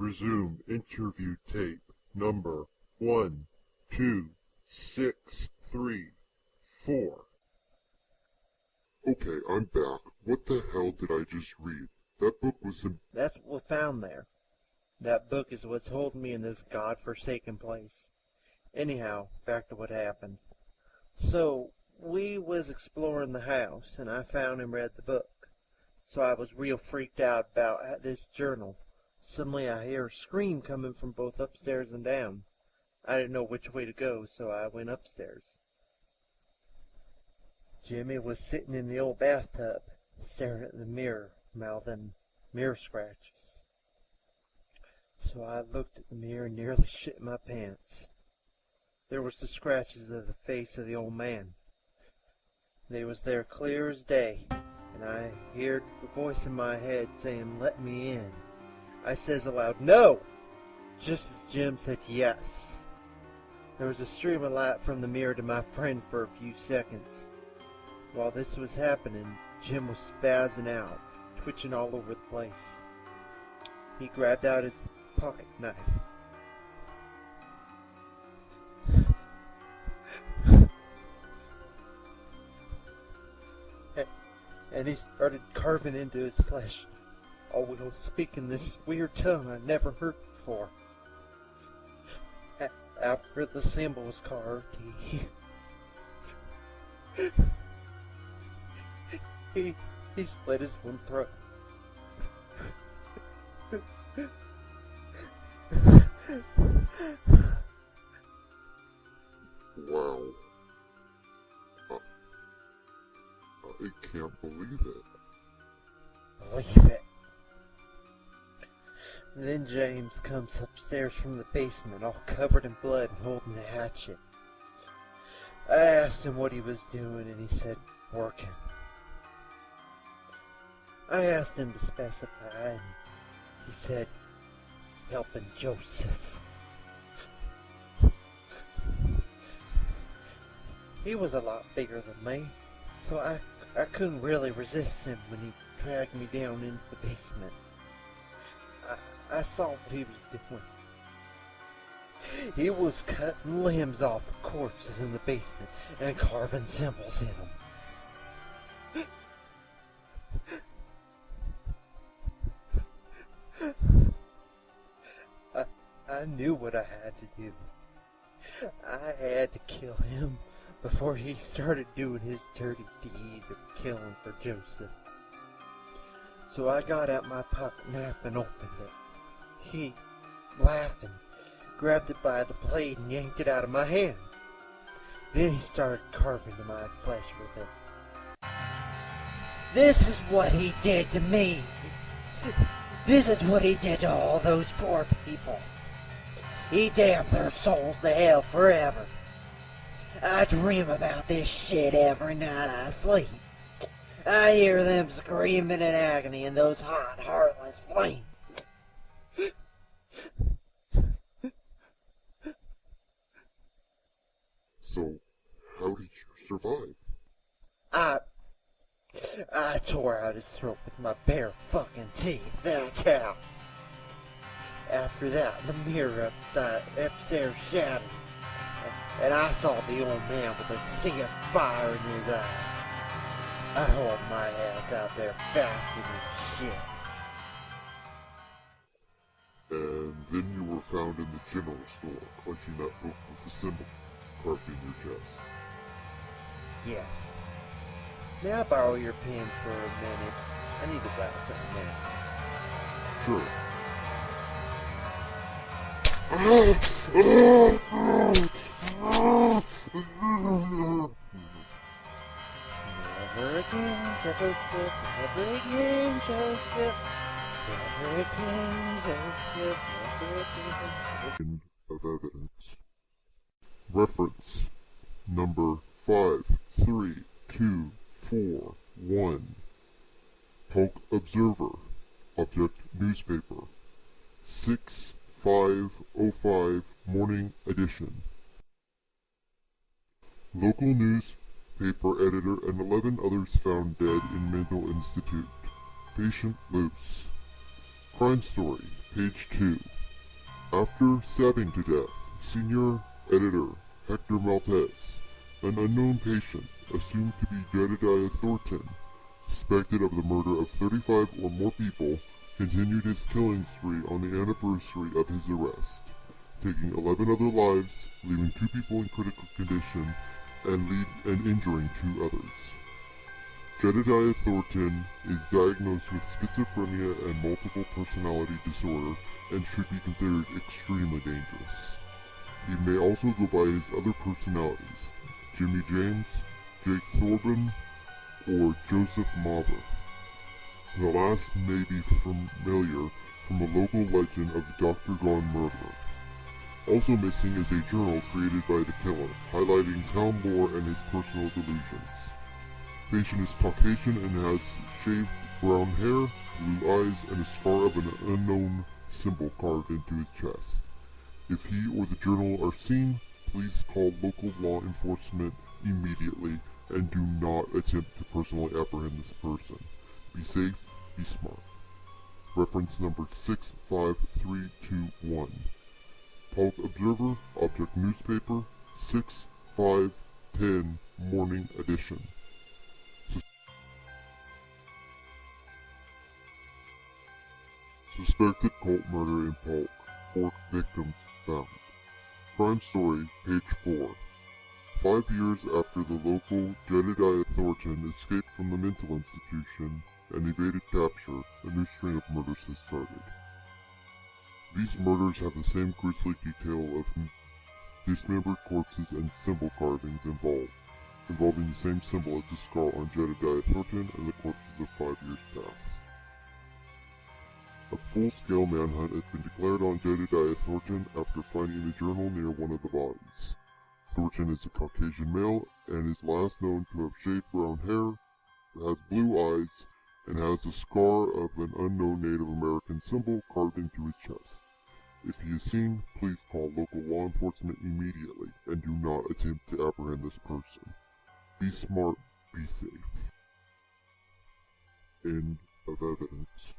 Resume interview tape number 12634. Okay, I'm back. What the hell did I just read? That book was in... That's what we found there. That book is what's holding me in this god-forsaken place. Anyhow, back to what happened. So, we was exploring the house, and I found and read the book. So I was real freaked out about this journal. Suddenly I hear a scream coming from both upstairs and down. I didn't know which way to go, so I went upstairs. Jimmy was sitting in the old bathtub, staring at the mirror, mouthing mirror scratches. So I looked at the mirror and nearly shit my pants. There was the scratches of the face of the old man. They was there clear as day, and I heard a voice in my head saying, "Let me in." I says aloud, "No!" just as Jim said yes. There was a stream of light from the mirror to my friend for a few seconds. While this was happening, Jim was spazzing out, twitching all over the place. He grabbed out his pocket knife. And he started carving into his flesh, all while speaking this weird tongue I never heard before. After the symbol was carved, he slit his own throat. Wow. I can't believe it. Believe it. Then James comes upstairs from the basement, all covered in blood and holding a hatchet. I asked him what he was doing, and he said, "Working." I asked him to specify, and he said, "Helping Joseph." He was a lot bigger than me, so I couldn't really resist him when he dragged me down into the basement. I saw what he was doing. He was cutting limbs off of corpses in the basement and carving symbols in them. I knew what I had to do. I had to kill him before he started doing his dirty deed of killing for Joseph. So I got out my pocket knife and opened it. He, laughing, grabbed it by the blade and yanked it out of my hand. Then he started carving to my flesh with it. "This is what he did to me. This is what he did to all those poor people. He damned their souls to hell forever. I dream about this shit every night I sleep. I hear them screaming in agony in those hot, heartless flames. So, how did you survive? I tore out his throat with my bare fucking teeth, that's how. After that, the mirror upstairs shattered, and I saw the old man with a sea of fire in his eyes. I hauled my ass out there faster than shit. And then you were found in the general store, clutching that book with the symbol carved in your chest. Yes. May I borrow your pen for a minute? I need to write something down. Sure. Never again, Joseph. Never again, Joseph. Never again, Joseph. Never again. Of evidence. Reference number 53241. Polk Observer. Object Newspaper. 6505 Morning Edition. Local newspaper editor and 11 others found dead in mental institute. Patient loose. Crime story. Page 2. After stabbing to death senior editor Hector Maltez, an unknown patient assumed to be Jedediah Thornton, suspected of the murder of 35 or more people, continued his killing spree on the anniversary of his arrest, taking 11 other lives, leaving 2 people in critical condition, and injuring 2 others. Jedediah Thornton is diagnosed with schizophrenia and multiple personality disorder and should be considered extremely dangerous. He may also go by his other personalities, Jimmy James, Jake Thorben, or Joseph Mauver. The last may be familiar from a local legend of the Dr. Gone murderer. Also missing is a journal created by the killer, highlighting town lore and his personal delusions. Patient is Caucasian and has shaved brown hair, blue eyes, and a scar of an unknown symbol carved into his chest. If he or the journal are seen, please call local law enforcement immediately and do not attempt to personally apprehend this person. Be safe, be smart. Reference number 65321. Polk Observer, Object Newspaper, 6/5/10 Morning Edition. Suspected cult murder in Polk. 4 victims found. Crime story, page 4. 5 years after the local Jedediah Thornton escaped from the mental institution and evaded capture, a new string of murders has started. These murders have the same grisly detail of dismembered corpses and symbol carvings involving the same symbol as the scar on Jedediah Thornton and the corpses of 5 years past. A full-scale manhunt has been declared on Jedediah Thornton after finding the journal near one of the bodies. Thornton is a Caucasian male and is last known to have shaved brown hair, has blue eyes, and has the scar of an unknown Native American symbol carved into his chest. If he is seen, please call local law enforcement immediately and do not attempt to apprehend this person. Be smart, be safe. End of evidence.